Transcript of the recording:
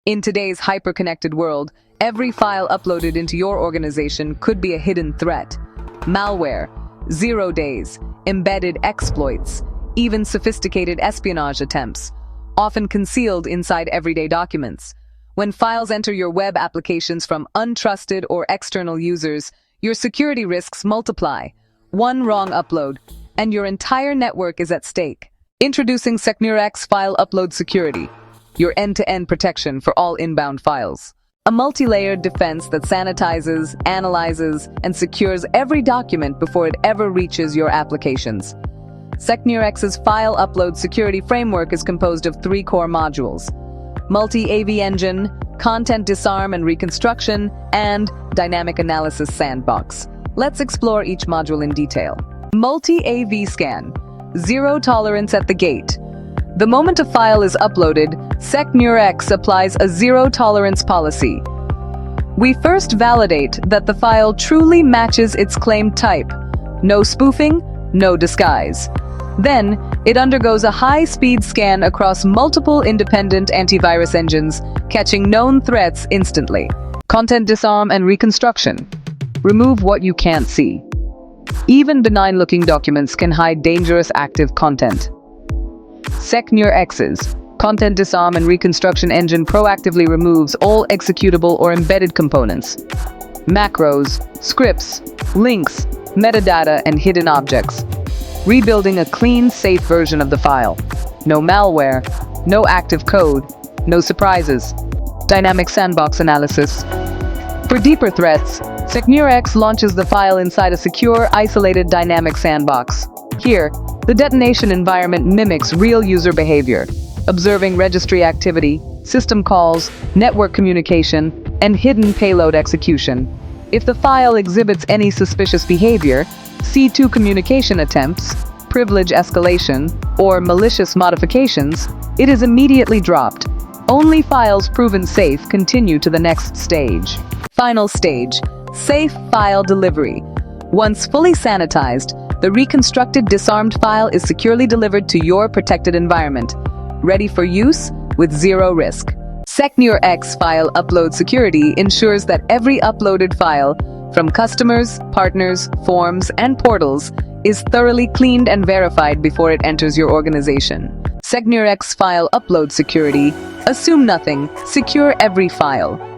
In today's hyper-connected world, every file uploaded into your organization could be a hidden threat. Malware, 0 days, embedded exploits, even sophisticated espionage attempts, often concealed inside everyday documents. When files enter your web applications from untrusted or external users, your security risks multiply. One wrong upload, and your entire network is at stake. Introducing SecneurX File Upload Security, your end-to-end protection for all inbound files. A multi-layered defense that sanitizes, analyzes, and secures every document before it ever reaches your applications. SecneurX's File Upload Security framework is composed of 3 core modules: Multi-AV Engine, Content Disarm and Reconstruction, and Dynamic Analysis Sandbox. Let's explore each module in detail. Multi-AV Scan, zero tolerance at the gate. The moment a file is uploaded, SecneurX applies a zero-tolerance policy. We first validate that the file truly matches its claimed type. No spoofing, no disguise. Then, it undergoes a high-speed scan across multiple independent antivirus engines, catching known threats instantly. Content Disarm and Reconstruction. Remove what you can't see. Even benign-looking documents can hide dangerous active content. SecneurX's Content Disarm and Reconstruction engine proactively removes all executable or embedded components, macros, scripts, links, metadata, and hidden objects, rebuilding a clean, safe version of the file. No malware, no active code, no surprises. Dynamic Sandbox Analysis. For deeper threats, SecneurX launches the file inside a secure, isolated dynamic sandbox. Here, the detonation environment mimics real user behavior, observing registry activity, system calls, network communication, and hidden payload execution. If the file exhibits any suspicious behavior, C2 communication attempts, privilege escalation, or malicious modifications, it is immediately dropped. Only files proven safe continue to the next stage. Final stage, safe file delivery. Once fully sanitized, the reconstructed disarmed file is securely delivered to your protected environment, ready for use with zero risk. SecneurX File Upload Security ensures that every uploaded file, from customers, partners, forms, and portals, is thoroughly cleaned and verified before it enters your organization. SecneurX File Upload Security. Assume nothing, secure every file.